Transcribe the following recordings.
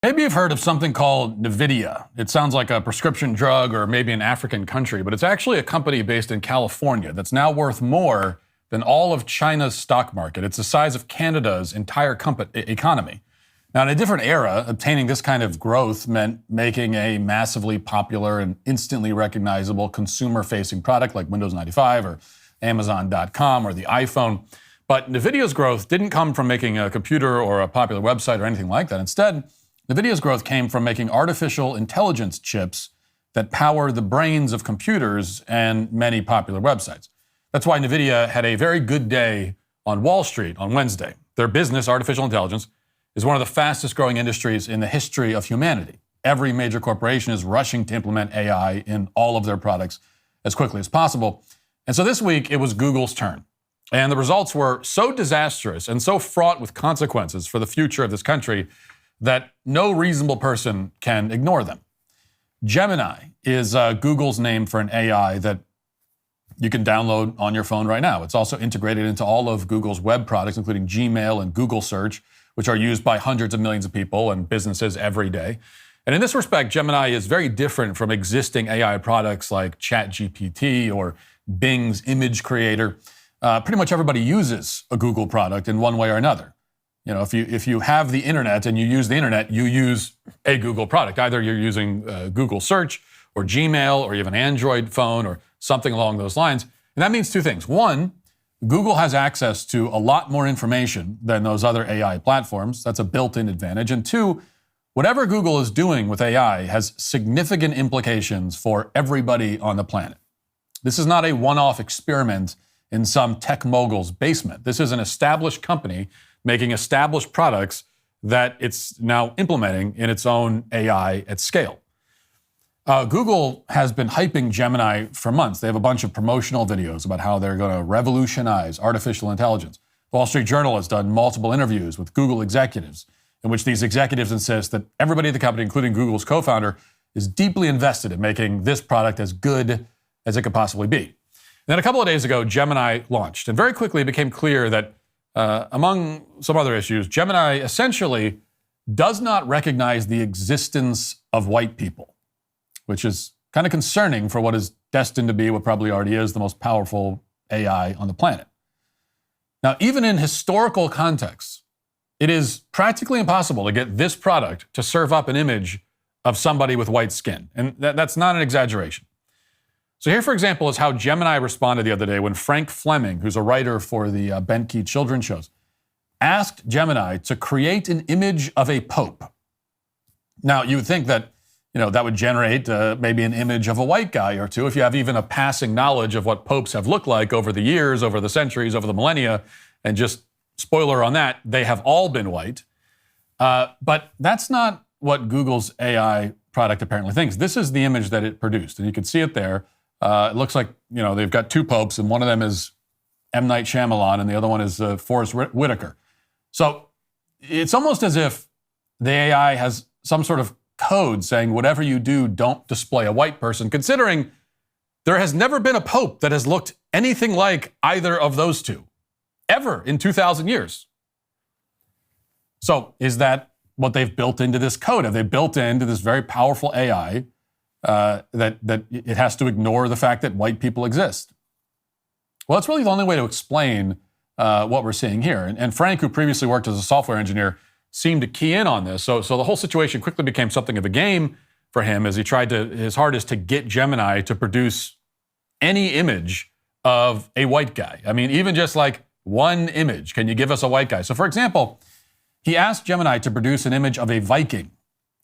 Maybe you've heard of something called Nvidia. It sounds like a prescription drug or maybe an African country, but it's actually a company based in California that's now worth more than all of China's stock market. It's the size of Canada's entire economy. Now, in a different era, obtaining this kind of growth meant making a massively popular and instantly recognizable consumer-facing product like Windows 95 or Amazon.com or the iPhone. But Nvidia's growth didn't come from making a computer or a popular website or anything like that. Instead, Nvidia's growth came from making artificial intelligence chips that power the brains of computers and many popular websites. That's why Nvidia had a very good day on Wall Street on Wednesday. Their business, artificial intelligence, is one of the fastest growing industries in the history of humanity. Every major corporation is rushing to implement AI in all of their products as quickly as possible. And so this week, it was Google's turn. And the results were so disastrous and so fraught with consequences for the future of this country that no reasonable person can ignore them. Gemini is Google's name for an AI that you can download on your phone right now. It's also integrated into all of Google's web products, including Gmail and Google Search, which are used by hundreds of millions of people and businesses every day. And in this respect, Gemini is very different from existing AI products like ChatGPT or Bing's image creator. Pretty much everybody uses a Google product in one way or another. You know, if you have the internet and you use the internet, you use a Google product. Either you're using Google Search or Gmail, or you have an Android phone or something along those lines. And that means two things. One, Google has access to a lot more information than those other AI platforms. That's a built-in advantage. And two, whatever Google is doing with AI has significant implications for everybody on the planet. This is not a one-off experiment in some tech mogul's basement. This is an established company making established products that it's now implementing in its own AI at scale. Google has been hyping Gemini for months. They have a bunch of promotional videos about how they're going to revolutionize artificial intelligence. The Wall Street Journal has done multiple interviews with Google executives in which these executives insist that everybody at the company, including Google's co-founder, is deeply invested in making this product as good as it could possibly be. And then a couple of days ago, Gemini launched, and very quickly it became clear that among some other issues, Gemini essentially does not recognize the existence of white people, which is kind of concerning for what is destined to be, what probably already is, the most powerful AI on the planet. Now, even in historical contexts, it is practically impossible to get this product to serve up an image of somebody with white skin. And that's not an exaggeration. So here, for example, is how Gemini responded the other day when Frank Fleming, who's a writer for the Ben Key children's shows, asked Gemini to create an image of a pope. Now, you would think that, that would generate maybe an image of a white guy or two if you have even a passing knowledge of what popes have looked like over the years, over the centuries, over the millennia. And just spoiler on that, they have all been white. But that's not what Google's AI product apparently thinks. This is the image that it produced, and you can see it there. It looks like, they've got two popes, and one of them is M. Night Shyamalan, and the other one is Forrest Whitaker. So it's almost as if the AI has some sort of code saying, whatever you do, don't display a white person, considering there has never been a pope that has looked anything like either of those two, ever in 2,000 years. So is that what they've built into this code? Have they built into this very powerful AI that it has to ignore the fact that white people exist? Well, it's really the only way to explain what we're seeing here. And Frank, who previously worked as a software engineer, seemed to key in on this. So the whole situation quickly became something of a game for him as he tried his hardest to get Gemini to produce any image of a white guy. I mean, even just like one image. Can you give us a white guy? So for example, he asked Gemini to produce an image of a Viking.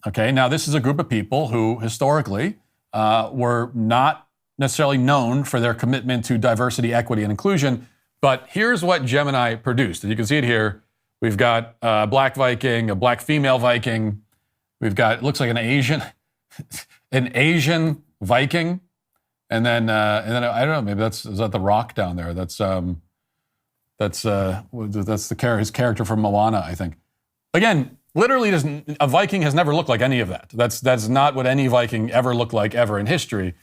Okay, now this is a group of people who historically were not necessarily known for their commitment to diversity, equity, and inclusion. But here's what Gemini produced. And you can see it here. We've got a black Viking, a black female Viking. We've got, it looks like an Asian Viking. And then I don't know, maybe is that The Rock down there? That's his character from Moana, I think. Again, literally, a Viking has never looked like any of that. That's not what any Viking ever looked like ever in history.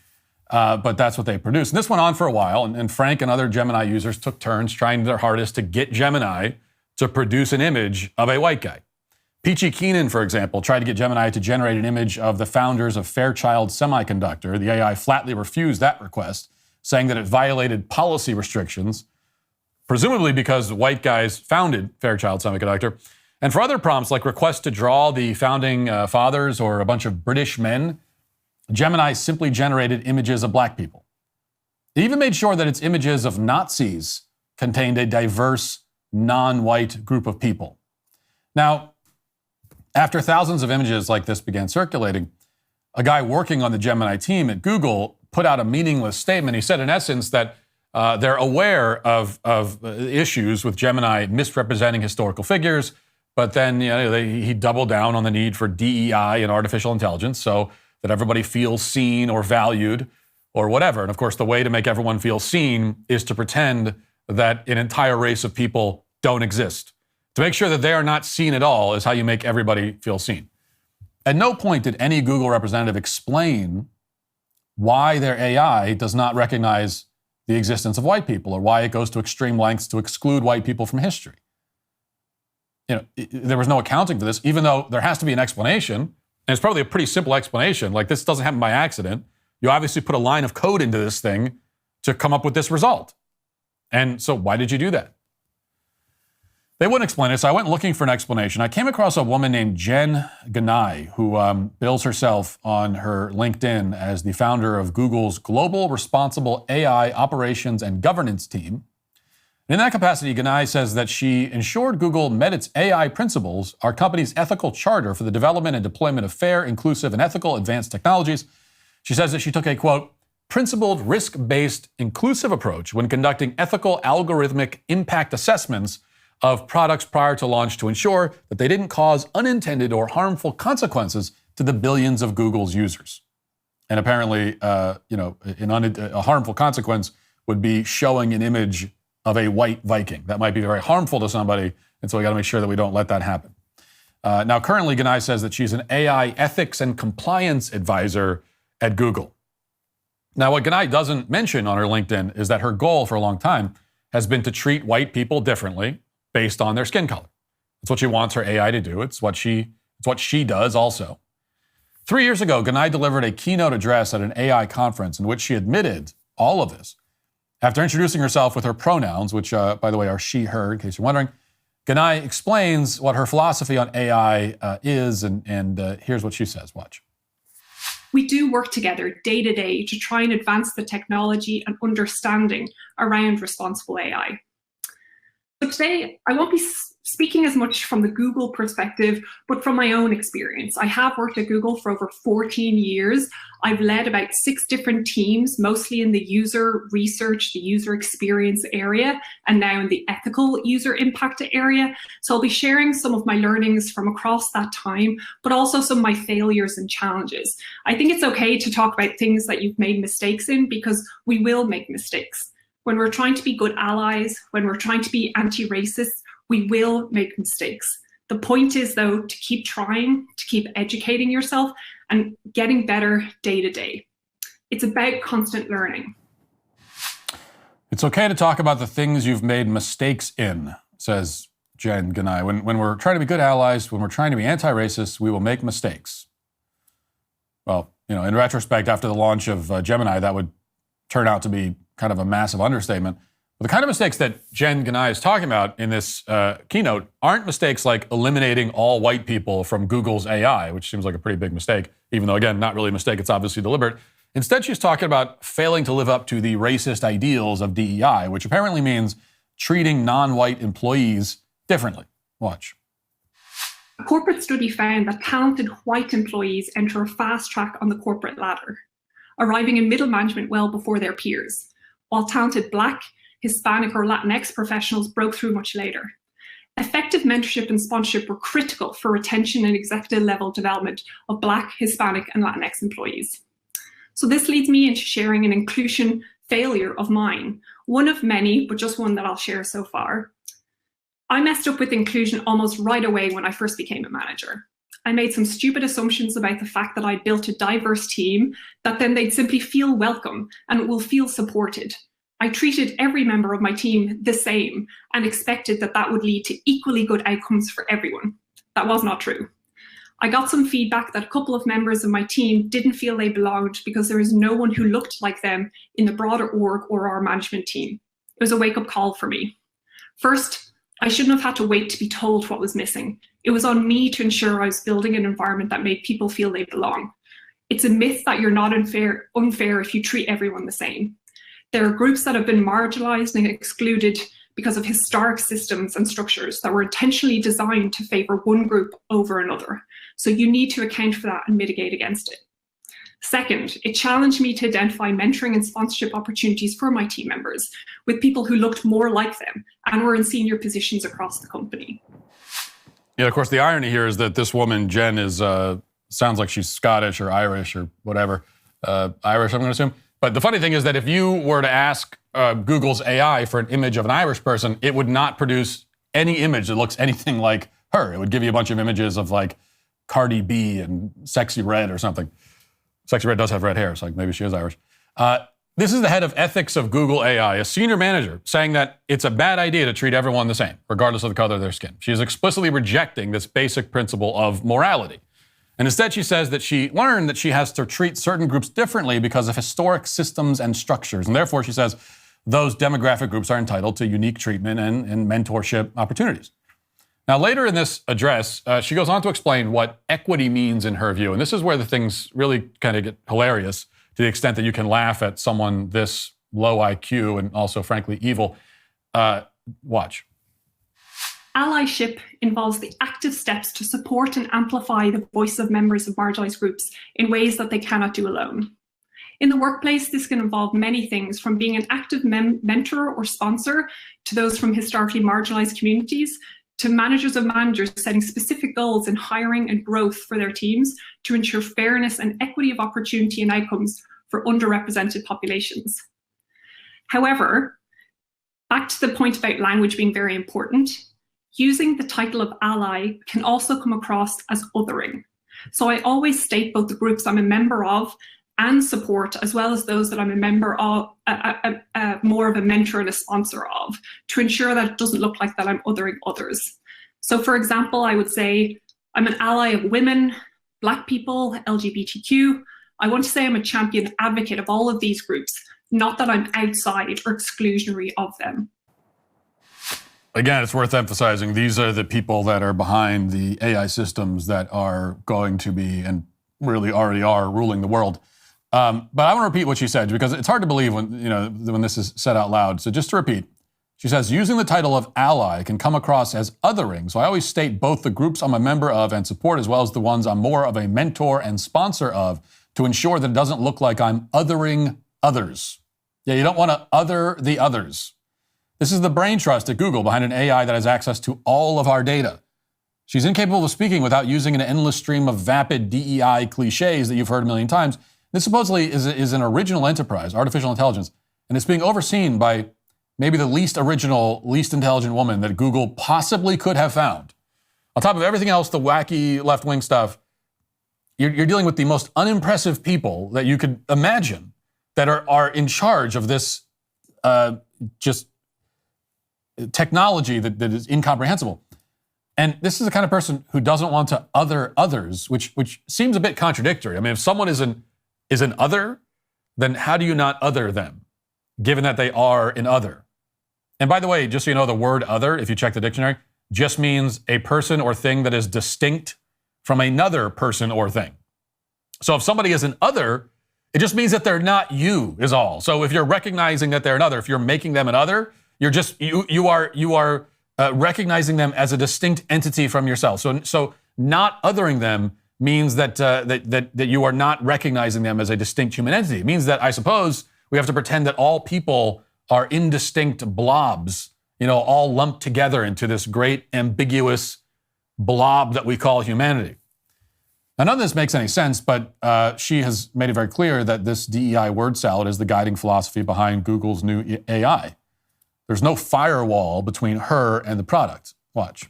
But that's what they produced. And this went on for a while, and Frank and other Gemini users took turns trying their hardest to get Gemini to produce an image of a white guy. Peachy Keenan, for example, tried to get Gemini to generate an image of the founders of Fairchild Semiconductor. The AI flatly refused that request, saying that it violated policy restrictions, presumably because white guys founded Fairchild Semiconductor. And for other prompts, like requests to draw the founding fathers or a bunch of British men, Gemini simply generated images of black people. It even made sure that its images of Nazis contained a diverse, non-white group of people. Now, after thousands of images like this began circulating, a guy working on the Gemini team at Google put out a meaningless statement. He said, in essence, that they're aware of issues with Gemini misrepresenting historical figures, but then he doubled down on the need for DEI and artificial intelligence so that everybody feels seen or valued or whatever. And of course, the way to make everyone feel seen is to pretend that an entire race of people don't exist. To make sure that they are not seen at all is how you make everybody feel seen. At no point did any Google representative explain why their AI does not recognize the existence of white people or why it goes to extreme lengths to exclude white people from history. There was no accounting for this, even though there has to be an explanation. And it's probably a pretty simple explanation. Like, this doesn't happen by accident. You obviously put a line of code into this thing to come up with this result. And so why did you do that? They wouldn't explain it, so I went looking for an explanation. I came across a woman named Jen Ganai, who bills herself on her LinkedIn as the founder of Google's Global Responsible AI Operations and Governance team. And in that capacity, Ganai says that she ensured Google met its AI principles, our company's ethical charter for the development and deployment of fair, inclusive, and ethical advanced technologies. She says that she took a, quote, principled, risk-based, inclusive approach when conducting ethical algorithmic impact assessments of products prior to launch to ensure that they didn't cause unintended or harmful consequences to the billions of Google's users. And apparently, a harmful consequence would be showing an image of a white Viking. That might be very harmful to somebody, and so we got to make sure that we don't let that happen. Now, currently, Ganai says that she's an AI ethics and compliance advisor at Google. Now, what Ganai doesn't mention on her LinkedIn is that her goal for a long time has been to treat white people differently based on their skin color. It's what she wants her AI to do. It's what she does also. 3 years ago, Ganai delivered a keynote address at an AI conference in which she admitted all of this. After introducing herself with her pronouns, which, by the way, are she, her, in case you're wondering, Ganai explains what her philosophy on AI is, and here's what she says. Watch. We do work together day to day to try and advance the technology and understanding around responsible AI. But today, I won't be speaking as much from the Google perspective, but from my own experience. I have worked at Google for over 14 years. I've led about 6 different teams, mostly in the user research, the user experience area, and now in the ethical user impact area. So I'll be sharing some of my learnings from across that time, but also some of my failures and challenges. I think it's okay to talk about things that you've made mistakes in, because we will make mistakes. When we're trying to be good allies, when we're trying to be anti-racist, we will make mistakes. The point is, though, to keep trying, to keep educating yourself and getting better day to day. It's about constant learning. It's okay to talk about the things you've made mistakes in, says Jen Ganai. When we're trying to be good allies, when we're trying to be anti-racist, we will make mistakes. Well, in retrospect, after the launch of Gemini, that would turn out to be kind of a massive understatement. But the kind of mistakes that Jen Ganai is talking about in this keynote aren't mistakes like eliminating all white people from Google's AI, which seems like a pretty big mistake, even though, again, not really a mistake, it's obviously deliberate. Instead, she's talking about failing to live up to the racist ideals of DEI, which apparently means treating non-white employees differently. Watch. A corporate study found that talented white employees enter a fast track on the corporate ladder, arriving in middle management well before their peers, while talented Black, Hispanic, or Latinx professionals broke through much later. Effective mentorship and sponsorship were critical for retention and executive level development of Black, Hispanic, and Latinx employees. So this leads me into sharing an inclusion failure of mine, one of many, but just one that I'll share so far. I messed up with inclusion almost right away when I first became a manager. I made some stupid assumptions about the fact that I built a diverse team, that then they'd simply feel welcome and will feel supported. I treated every member of my team the same and expected that that would lead to equally good outcomes for everyone. that was not true. I got some feedback that a couple of members of my team didn't feel they belonged because there was no one who looked like them in the broader org or our management team. It was a wake-up call for me. First, I shouldn't have had to wait to be told what was missing. It was on me to ensure I was building an environment that made people feel they belong. It's a myth that you're not unfair if you treat everyone the same. There are groups that have been marginalized and excluded because of historic systems and structures that were intentionally designed to favor one group over another. So you need to account for that and mitigate against it. Second, it challenged me to identify mentoring and sponsorship opportunities for my team members with people who looked more like them and were in senior positions across the company. Yeah, of course, the irony here is that this woman, Jen, is sounds like she's Scottish or Irish or whatever. Irish, I'm going to assume. But the funny thing is that if you were to ask Google's AI for an image of an Irish person, it would not produce any image that looks anything like her. It would give you a bunch of images of like Cardi B and Sexy Red or something. Sexy Red does have red hair, so like maybe she is Irish. This is the head of ethics of Google AI, a senior manager, saying that it's a bad idea to treat everyone the same, regardless of the color of their skin. She is explicitly rejecting this basic principle of morality. And instead, she says that she learned that she has to treat certain groups differently because of historic systems and structures. And therefore, she says those demographic groups are entitled to unique treatment and mentorship opportunities. Now, later in this address, she goes on to explain what equity means in her view. And this is where the things really kind of get hilarious to the extent that you can laugh at someone this low IQ and also, frankly, evil. Watch. Allyship involves the active steps to support and amplify the voice of members of marginalized groups in ways that they cannot do alone. In the workplace, this can involve many things, from being an active mentor or sponsor to those from historically marginalized communities, to managers of managers setting specific goals in hiring and growth for their teams to ensure fairness and equity of opportunity and outcomes for underrepresented populations. However, back to the point about language being very important, using the title of ally can also come across as othering. So I always state both the groups I'm a member of and support, as well as those that I'm a member of, more of a mentor and a sponsor of, to ensure that it doesn't look like that I'm othering others. So for example, I would say I'm an ally of women, Black people, LGBTQ. I want to say I'm a champion advocate of all of these groups, not that I'm outside or exclusionary of them. Again, it's worth emphasizing these are the people that are behind the AI systems that are going to be and really already are ruling the world. But I want to repeat what she said because it's hard to believe when this is said out loud. So just to repeat, she says, using the title of ally can come across as othering. So I always state both the groups I'm a member of and support as well as the ones I'm more of a mentor and sponsor of to ensure that it doesn't look like I'm othering others. Yeah, you don't want to other the others. This is the brain trust at Google behind an AI that has access to all of our data. She's incapable of speaking without using an endless stream of vapid DEI cliches that you've heard a million times. This supposedly is an original enterprise, artificial intelligence, and it's being overseen by maybe the least original, least intelligent woman that Google possibly could have found. On top of everything else, the wacky left-wing stuff, you're dealing with the most unimpressive people that you could imagine that are in charge of this just technology that is incomprehensible. And this is the kind of person who doesn't want to other others, which seems a bit contradictory. I mean, if someone is an other, then how do you not other them, given that they are an other? And by the way, just so you know, the word other, if you check the dictionary, just means a person or thing that is distinct from another person or thing. So if somebody is an other, it just means that they're not you, is all. So if you're recognizing that they're another, if you're making them an other, you're just you are recognizing them as a distinct entity from yourself. So not othering them means that you are not recognizing them as a distinct human entity. It means that, I suppose, we have to pretend that all people are indistinct blobs, all lumped together into this great ambiguous blob that we call humanity. Now, none of this makes any sense, but she has made it very clear that this DEI word salad is the guiding philosophy behind Google's new AI. There's no firewall between her and the product. Watch.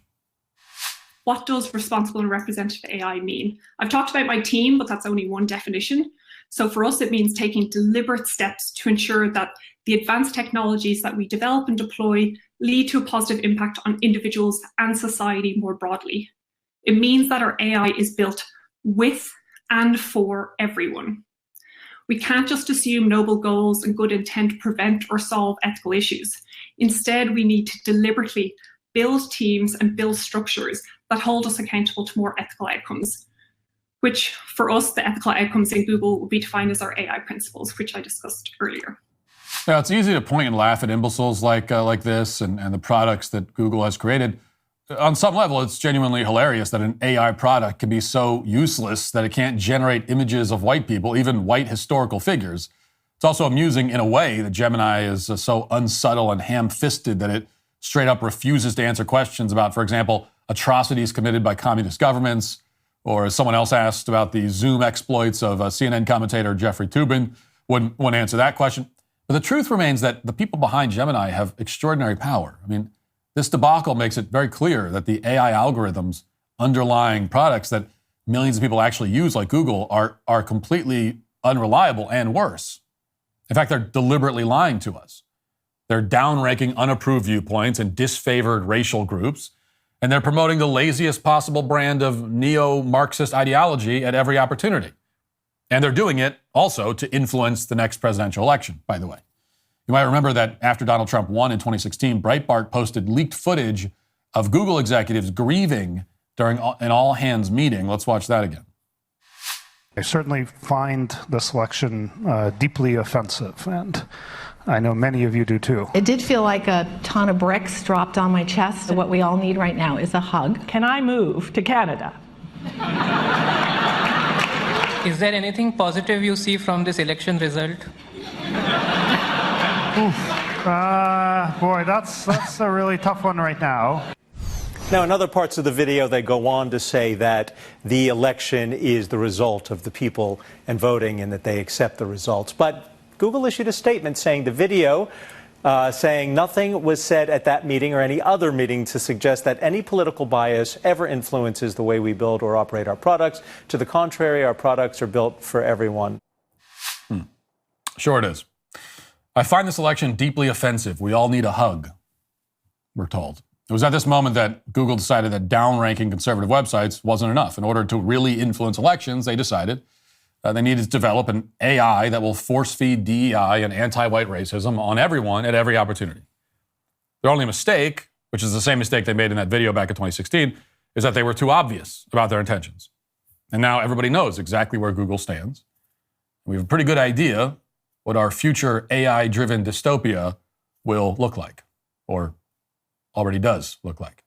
What does responsible and representative AI mean? I've talked about my team, but that's only one definition. So for us, it means taking deliberate steps to ensure that the advanced technologies that we develop and deploy lead to a positive impact on individuals and society more broadly. It means that our AI is built with and for everyone. We can't just assume noble goals and good intent prevent or solve ethical issues. Instead, we need to deliberately build teams and build structures that hold us accountable to more ethical outcomes, which for us, the ethical outcomes in Google will be defined as our AI principles, which I discussed earlier. Now, it's easy to point and laugh at imbeciles like this and the products that Google has created. On some level, it's genuinely hilarious that an AI product can be so useless that it can't generate images of white people, even white historical figures. It's also amusing in a way that Gemini is so unsubtle and ham-fisted that it straight up refuses to answer questions about, for example, atrocities committed by communist governments, or as someone else asked about the Zoom exploits of CNN commentator Jeffrey Toobin, wouldn't answer that question. But the truth remains that the people behind Gemini have extraordinary power. I mean, this debacle makes it very clear that the AI algorithms underlying products that millions of people actually use, like Google, are completely unreliable and worse. In fact, they're deliberately lying to us. They're downranking unapproved viewpoints and disfavored racial groups, and they're promoting the laziest possible brand of neo-Marxist ideology at every opportunity. And they're doing it also to influence the next presidential election, by the way. You might remember that after Donald Trump won in 2016, Breitbart posted leaked footage of Google executives grieving during an all-hands meeting. Let's watch that again. I certainly find this election deeply offensive, and I know many of you do too. It did feel like a ton of bricks dropped on my chest. What we all need right now is a hug. Can I move to Canada? Is there anything positive you see from this election result? Boy, that's a really tough one right now. Now, in other parts of the video, they go on to say that the election is the result of the people and voting and that they accept the results. But Google issued a statement saying the video, saying nothing was said at that meeting or any other meeting to suggest that any political bias ever influences the way we build or operate our products. To the contrary, our products are built for everyone. Sure it is. I find this election deeply offensive. We all need a hug, we're told. It was at this moment that Google decided that downranking conservative websites wasn't enough. In order to really influence elections, they decided they needed to develop an AI that will force-feed DEI and anti-white racism on everyone at every opportunity. Their only mistake, which is the same mistake they made in that video back in 2016, is that they were too obvious about their intentions. And now everybody knows exactly where Google stands. We have a pretty good idea what our future AI-driven dystopia will look like, or already does look like.